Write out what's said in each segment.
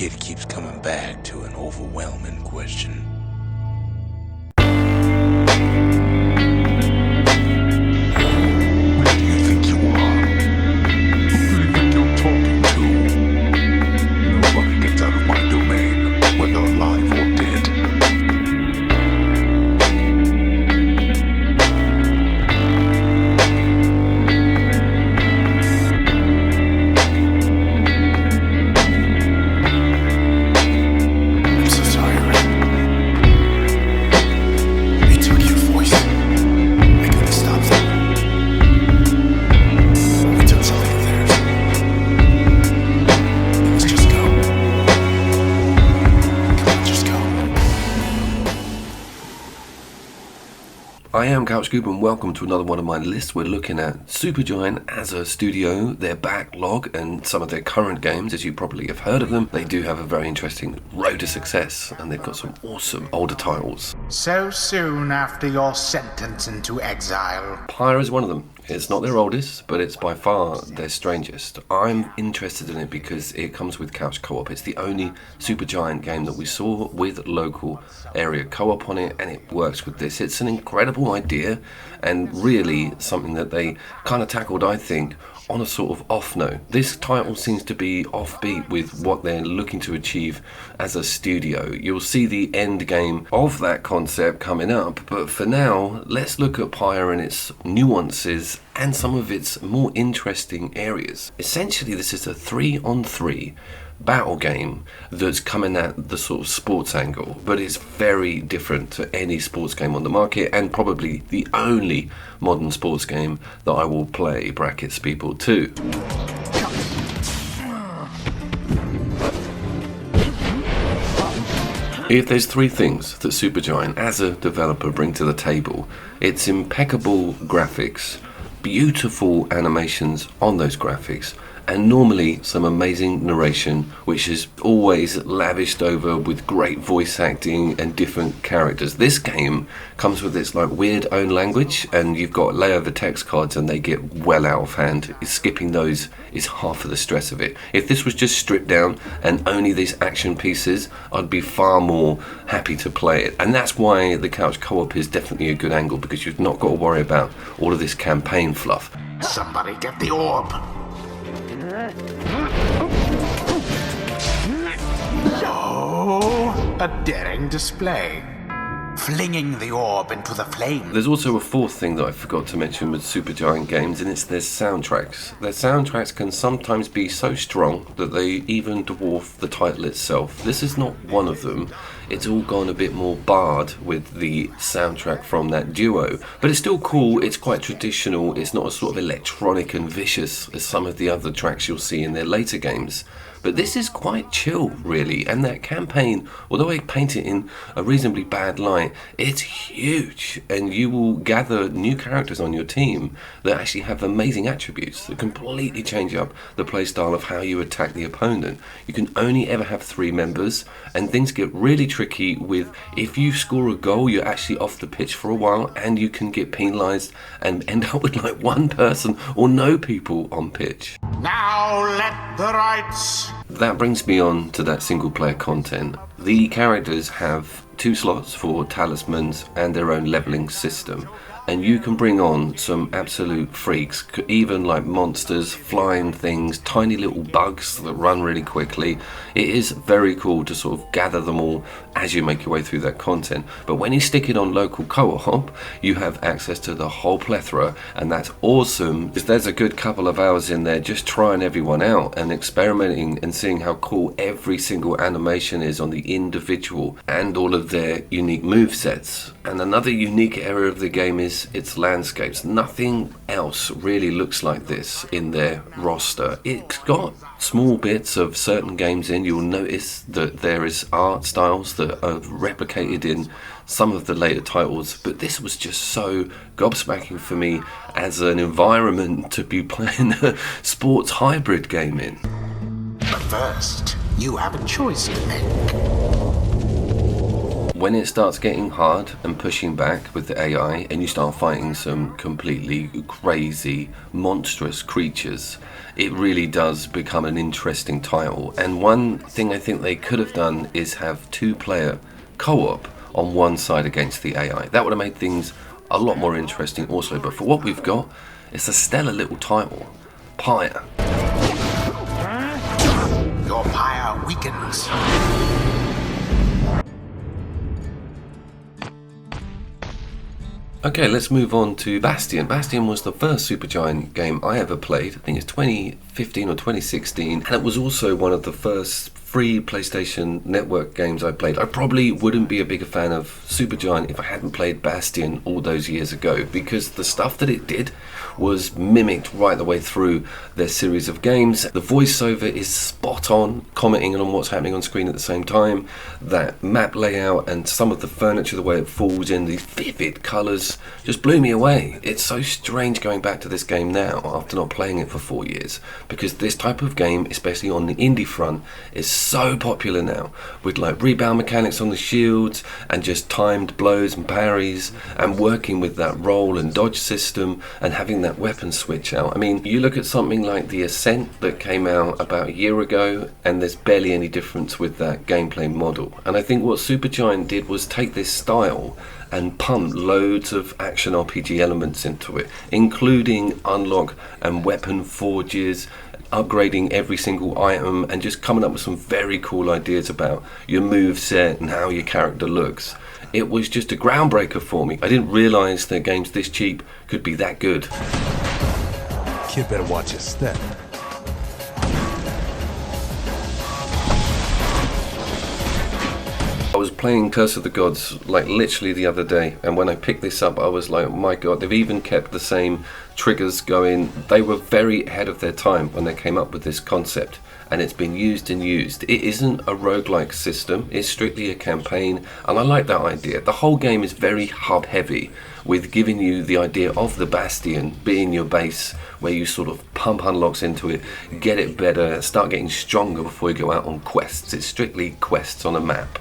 kid keeps coming back to an overwhelming question. Who do you think you are? Who do you think you're talking to? Nobody gets out of my domain, whether alive or dead. I am Couchscoop and welcome to another one of my lists. We're looking at Supergiant as a studio, their backlog and some of their current games. As you probably have heard of them, they do have a very interesting road to success and they've got some awesome older titles. So soon after your sentence into exile. Pyre is one of them. It's not their oldest, but it's by far their strangest. I'm interested in it because it comes with couch co-op. It's the only Supergiant game that we saw with local area co-op on it, and it works with this. It's an incredible idea and really something that they kind of tackled, I think, on a sort of off note. This title seems to be offbeat with what they're looking to achieve as a studio. You'll see the end game of that concept coming up, but for now, let's look at Pyre and its nuances and some of its more interesting areas. Essentially, this is a 3-on-3 battle game that's coming at the sort of sports angle, but it's very different to any sports game on the market and probably the only modern sports game that I will play, brackets people too. If there's three things that Supergiant as a developer bring to the table, it's impeccable graphics, beautiful animations on those graphics, and normally some amazing narration, which is always lavished over with great voice acting and different characters. This game comes with its like weird own language, and you've got layover text cards and they get well out of hand. Skipping those is half of the stress of it. If this was just stripped down and only these action pieces, I'd be far more happy to play it. And that's why the couch co-op is definitely a good angle, because you've not got to worry about all of this campaign fluff. Somebody get the orb. Oh, a daring display. Flinging the orb into the flame. There's also a fourth thing that I forgot to mention with Supergiant Games, and it's their soundtracks. Their soundtracks can sometimes be so strong that they even dwarf the title itself. This is not one of them. It's all gone a bit more barred with the soundtrack from that duo, but it's still cool. It's quite traditional. It's not as sort of electronic and vicious as some of the other tracks you'll see in their later games. But this is quite chill, really, and that campaign, although I paint it in a reasonably bad light, it's huge, and you will gather new characters on your team that actually have amazing attributes that completely change up the playstyle of how you attack the opponent. You can only ever have 3 members, and things get really tricky with if you score a goal, you're actually off the pitch for a while, and you can get penalised and end up with like 1 person or no people on pitch. Now let the rights. That brings me on to that single player content. The characters have 2 slots for talismans and their own leveling system, and you can bring on some absolute freaks, even like monsters, flying things, tiny little bugs that run really quickly. It is very cool to sort of gather them all as you make your way through that content, but when you stick it on local co-op, you have access to the whole plethora, and that's awesome because there's a good couple of hours in there just trying everyone out and experimenting and seeing how cool every single animation is on the individual and all of their unique move sets. And another unique area of the game is its landscapes. Nothing else really looks like this in their roster. It's got small bits of certain games in. You'll notice that there is art styles that are replicated in some of the later titles, but this was just so gobsmacking for me as an environment to be playing a sports hybrid game in. But first, you have a choice to make. when it starts getting hard and pushing back with the AI and you start fighting some completely crazy, monstrous creatures, it really does become an interesting title. And one thing I think they could have done is have 2-player co-op on one side against the AI. That would have made things a lot more interesting also. But for what we've got, it's a stellar little title, Pyre. Your pyre weakens. Okay, let's move on to Bastion. Bastion was the first Supergiant game I ever played. I think it's 2015 or 2016, and it was also one of the first free PlayStation Network games I played. I probably wouldn't be a bigger fan of Supergiant if I hadn't played Bastion all those years ago, because the stuff that it did was mimicked right the way through their series of games. The voiceover is spot on, commenting on what's happening on screen at the same time. That map layout and some of the furniture, the way it falls in, these vivid colours, just blew me away. It's so strange going back to this game now after not playing it for 4 years, because this type of game, especially on the indie front, is so popular now, with like rebound mechanics on the shields and just timed blows and parries, and working with that roll and dodge system and having that weapon switch out. I mean, you look at something like the Ascent that came out about a year ago and there's barely any difference with that gameplay model. And I think what Supergiant did was take this style and pump loads of action RPG elements into it, including unlock and weapon forges, upgrading every single item, and just coming up with some very cool ideas about your move set and how your character looks. It was just a groundbreaker for me. I didn't realise that games this cheap could be that good. Kid better watch his step. I was playing Curse of the Gods like literally the other day, and when I picked this up I was like, oh my god, they've even kept the same triggers going. They were very ahead of their time when they came up with this concept, and it's been used and used. It isn't a roguelike system, it's strictly a campaign, and I like that idea. The whole game is very hub heavy, with giving you the idea of the Bastion being your base, where you sort of pump unlocks into it, get it better, start getting stronger before you go out on quests. It's strictly quests on a map.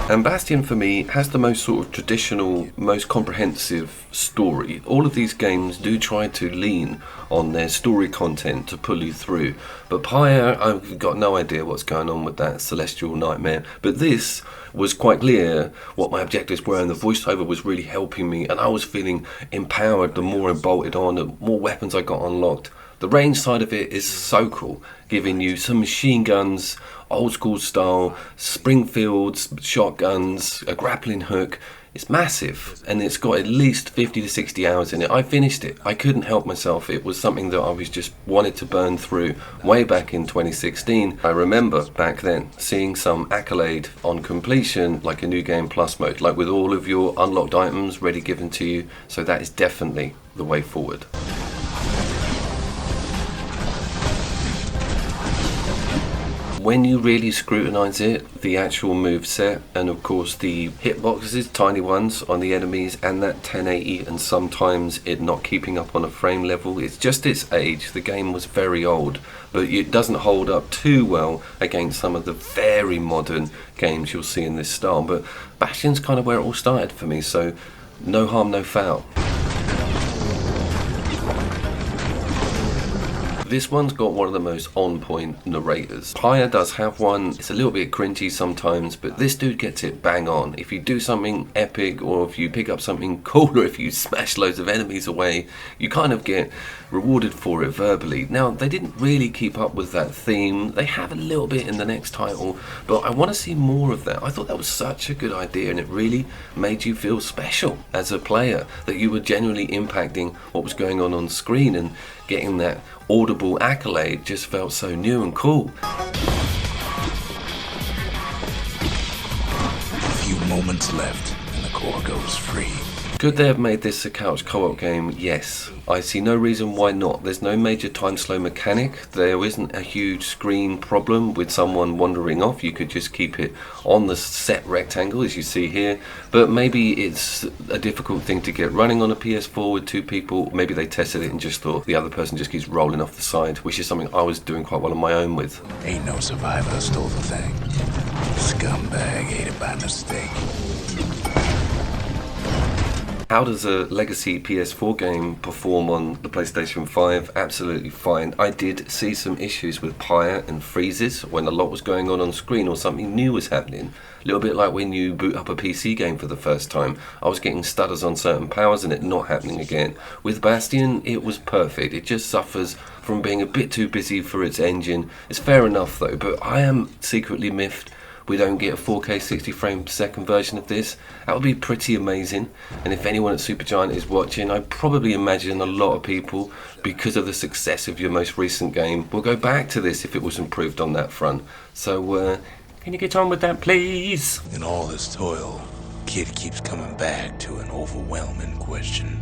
And Bastion for me has the most sort of traditional, most comprehensive story. All of these games do try to lean on their story content to pull you through. But Pyre, I've got no idea what's going on with that celestial nightmare. But this was quite clear what my objectives were, and the voiceover was really helping me, and I was feeling empowered the more I bolted on, the more weapons I got unlocked. The range side of it is so cool, giving you some machine guns, old school style, Springfields, shotguns, a grappling hook. It's massive, and it's got at least 50 to 60 hours in it. I finished it. I couldn't help myself. It was something that I was just wanted to burn through way back in 2016. I remember back then seeing some accolade on completion, like a New Game Plus mode, like with all of your unlocked items ready given to you. So that is definitely the way forward. When you really scrutinise it, the actual move set, and of course the hitboxes, tiny ones on the enemies, and that 1080 and sometimes it not keeping up on a frame level, it's just its age. The game was very old, but it doesn't hold up too well against some of the very modern games you'll see in this style. But Bastion's kind of where it all started for me, so no harm, no foul. This one's got one of the most on-point narrators. Pyre does have one. It's a little bit cringy sometimes, but this dude gets it bang on. If you do something epic, or if you pick up something cool, or if you smash loads of enemies away, you kind of get rewarded for it verbally. Now, they didn't really keep up with that theme. They have a little bit in the next title, but I want to see more of that. I thought that was such a good idea, and it really made you feel special as a player, that you were genuinely impacting what was going on screen, and getting that audible accolade just felt so new and cool. A few moments left and the core goes free. Could they have made this a couch co-op game? Yes. I see no reason why not. There's no major time slow mechanic. There isn't a huge screen problem with someone wandering off. You could just keep it on the set rectangle as you see here. But maybe it's a difficult thing to get running on a PS4 with two people. Maybe they tested it and just thought the other person just keeps rolling off the side, which is something I was doing quite well on my own with. Ain't no survivor stole the thing. Scumbag ate it by mistake. How does a legacy PS4 game perform on the PlayStation 5? Absolutely fine. I did see some issues with Pyre and freezes when a lot was going on screen or something new was happening. A little bit like when you boot up a PC game for the first time. I was getting stutters on certain powers and it not happening again. With Bastion, it was perfect. It just suffers from being a bit too busy for its engine. It's fair enough though, but I am secretly miffed we don't get a 4K 60 frame per second version of this. That would be pretty amazing. And if anyone at Supergiant is watching, I probably imagine a lot of people, because of the success of your most recent game, will go back to this if it was improved on that front. So, can you get on with that, please? In all this toil, Kid keeps coming back to an overwhelming question.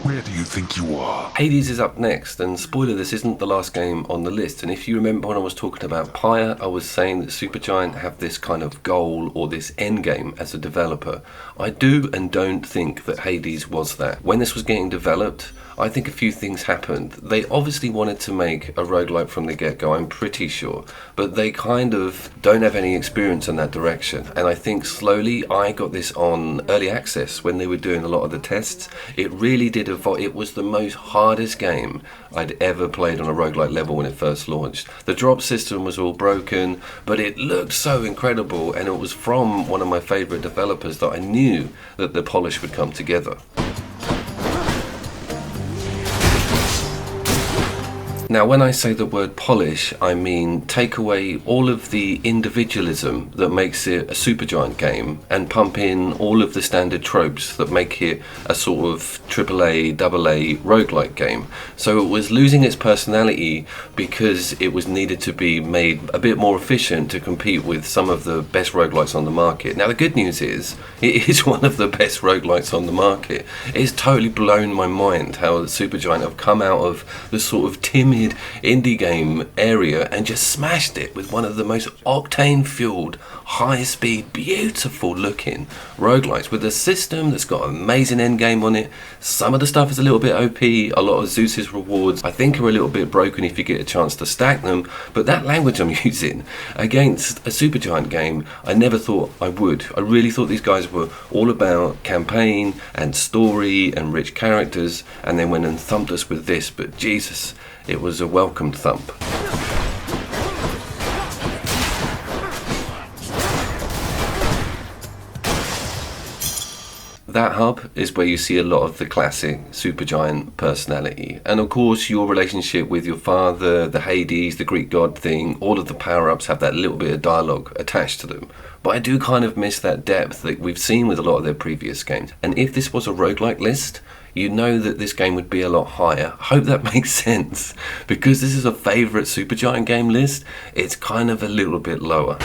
Where do you think you are? Hades is up next, and spoiler, this isn't the last game on the list. And if you remember when I was talking about Pyre, I was saying that Supergiant have this kind of goal or this end game as a developer. I do and don't think that Hades was that. When this was getting developed, I think a few things happened. They obviously wanted to make a roguelike from the get-go, I'm pretty sure, but they kind of don't have any experience in that direction. And I think slowly, I got this on early access when they were doing a lot of the tests. It really did evolve. It was the most hardest game I'd ever played on a roguelike level when it first launched. The drop system was all broken, but it looked so incredible, and it was from one of my favourite developers that I knew that the polish would come together. Now, when I say the word polish, I mean take away all of the individualism that makes it a Supergiant game and pump in all of the standard tropes that make it a sort of AAA, AA roguelike game. So it was losing its personality because it was needed to be made a bit more efficient to compete with some of the best roguelikes on the market. Now, the good news is, it is one of the best roguelikes on the market. It's totally blown my mind how Supergiant have come out of the sort of timid indie game area and just smashed it with one of the most octane fueled, high speed, beautiful looking roguelikes with a system that's got an amazing end game on it. Some of the stuff is a little bit OP. A lot of Zeus's rewards I think are a little bit broken if you get a chance to stack them, but that language I'm using against a Supergiant game, I never thought I would. I really thought these guys were all about campaign and story and rich characters, and they went and thumped us with this, but Jesus, it was a welcomed thump. That hub is where you see a lot of the classic Supergiant personality. And of course, your relationship with your father, the Hades, the Greek god thing, all of the power-ups have that little bit of dialogue attached to them. But I do kind of miss that depth that we've seen with a lot of their previous games. And if this was a roguelike list, you know that this game would be a lot higher. I hope that makes sense. Because this is a favourite Supergiant game list, it's kind of a little bit lower.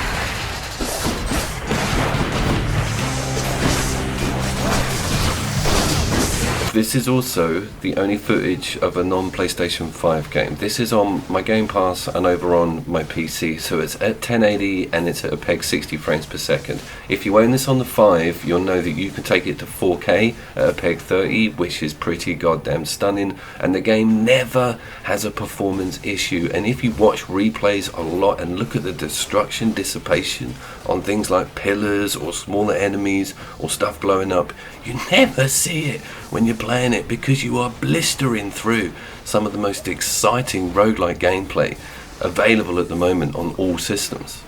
This is also the only footage of a non-PlayStation 5 game. This is on my Game Pass and over on my PC, so it's at 1080 and it's at a peg 60 frames per second. If you own this on the 5, you'll know that you can take it to 4K at a peg 30, which is pretty goddamn stunning, and the game never has a performance issue. And if you watch replays a lot and look at the destruction, dissipation on things like pillars or smaller enemies or stuff blowing up, you never see it when you're playing it, because you are blistering through some of the most exciting roguelike gameplay available at the moment on all systems.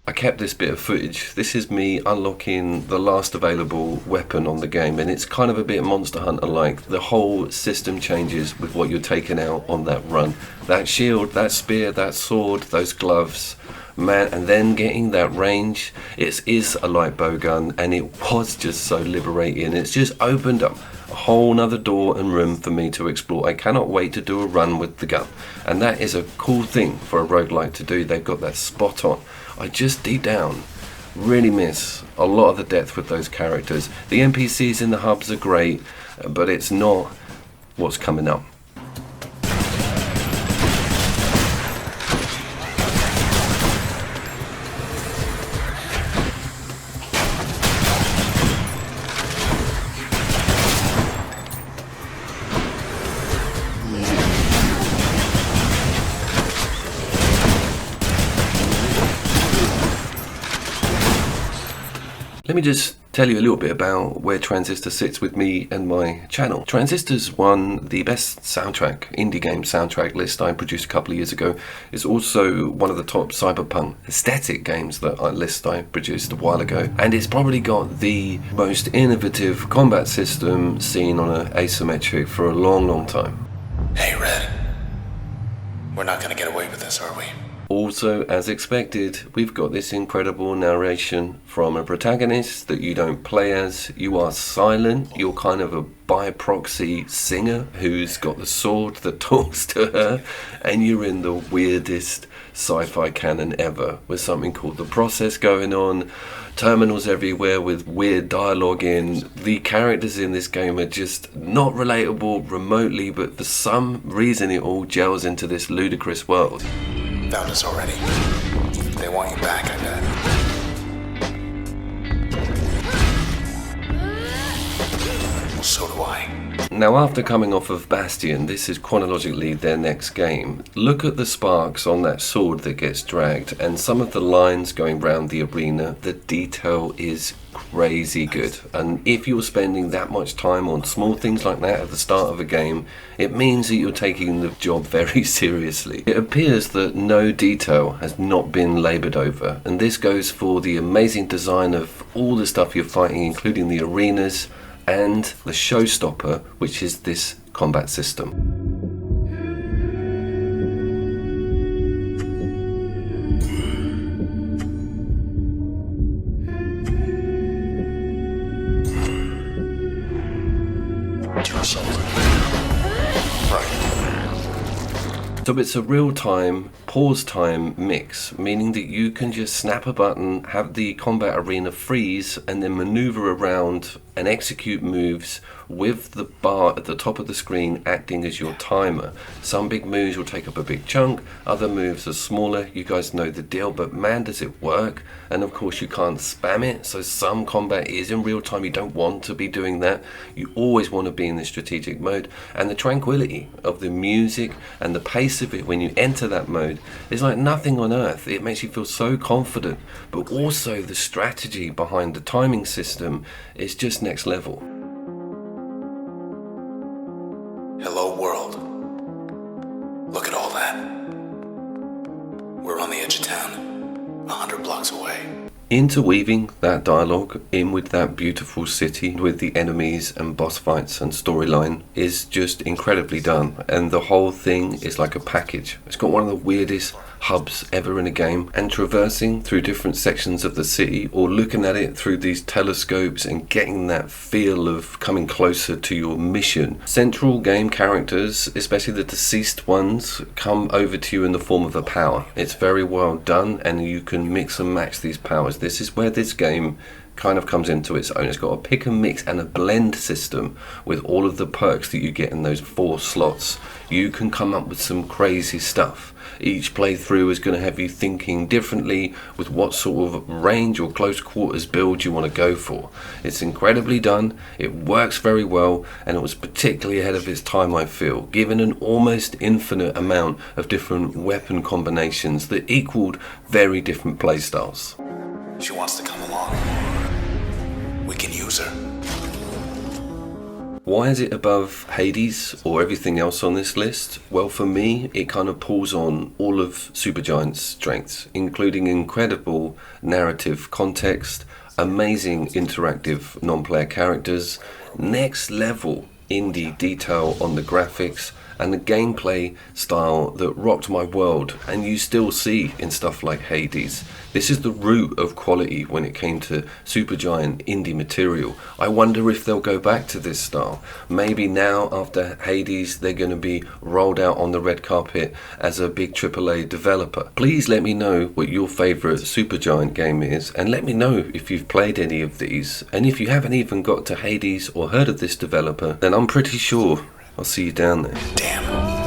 I kept this bit of footage. This is me unlocking the last available weapon on the game, and it's kind of a bit Monster Hunter like. The whole system changes with what you're taking out on that run. That shield, that spear, that sword, those gloves, man, and then getting that range. It is a light bow gun, and it was just so liberating. It's just opened up a whole nother door and room for me to explore. I cannot wait to do a run with the gun, and that is a cool thing for a roguelike to do. They've got that spot on. I just deep down really miss a lot of the depth with those characters. The NPCs in the hubs are great, but it's not what's coming up. Let me just tell you a little bit about where Transistor sits with me and my channel. Transistor's won the best soundtrack, indie game soundtrack list I produced a couple of years ago. It's also one of the top cyberpunk aesthetic games list I produced a while ago. And it's probably got the most innovative combat system seen on an asymmetric for a long, long time. Hey, Red. We're not gonna get away with this, are we? Also, as expected, we've got this incredible narration from a protagonist that you don't play as. You are silent, you're kind of a by-proxy singer who's got the sword that talks to her, and you're in the weirdest sci-fi canon ever, with something called The Process going on, terminals everywhere with weird dialogue in. The characters in this game are just not relatable remotely, but for some reason it all gels into this ludicrous world. Found us already. They want you back, I bet. Well, so do I. Now, after coming off of Bastion, this is chronologically their next game. Look at the sparks on that sword that gets dragged, and some of the lines going round the arena. The detail is crazy good, and if you're spending that much time on small things like that at the start of a game, it means that you're taking the job very seriously. It appears that no detail has not been laboured over, and this goes for the amazing design of all the stuff you're fighting, including the arenas and the showstopper, which is this combat system. So it's a real-time, pause-time mix, meaning that you can just snap a button, have the combat arena freeze, and then maneuver around and execute moves with the bar at the top of the screen acting as your timer. Some big moves will take up a big chunk, other moves are smaller, you guys know the deal, but man does it work. And of course you can't spam it, so some combat is in real time, you don't want to be doing that. You always want to be in the strategic mode, and the tranquility of the music and the pace of it when you enter that mode is like nothing on earth. It makes you feel so confident, but also the strategy behind the timing system is just next level. Hello, world. Look at all that. We're on the edge of town, 100 blocks away. Interweaving that dialogue in with that beautiful city with the enemies and boss fights and storyline is just incredibly done, and the whole thing is like a package. It's got one of the weirdest hubs ever in a game, and traversing through different sections of the city or looking at it through these telescopes and getting that feel of coming closer to your mission. Central game characters, especially the deceased ones, come over to you in the form of a power. It's very well done, and you can mix and match these powers. This is where this game kind of comes into its own. It's got a pick and mix and a blend system with all of the perks that you get in those 4 slots. You can come up with some crazy stuff. Each playthrough is going to have you thinking differently with what sort of range or close quarters build you want to go for. It's incredibly done, it works very well, and it was particularly ahead of its time, I feel, given an almost infinite amount of different weapon combinations that equaled very different playstyles. She wants to come along. We can use her. Why is it above Hades or everything else on this list? Well, for me, it kind of pulls on all of Supergiant's strengths, including incredible narrative context, amazing interactive non-player characters, next level indie detail on the graphics, and the gameplay style that rocked my world, and you still see in stuff like Hades. This is the root of quality when it came to Supergiant indie material. I wonder if they'll go back to this style. Maybe now after Hades they're going to be rolled out on the red carpet as a big AAA developer. Please let me know what your favourite Supergiant game is, and let me know if you've played any of these. And if you haven't even got to Hades or heard of this developer, then I'm pretty sure I'll see you down there. Damn.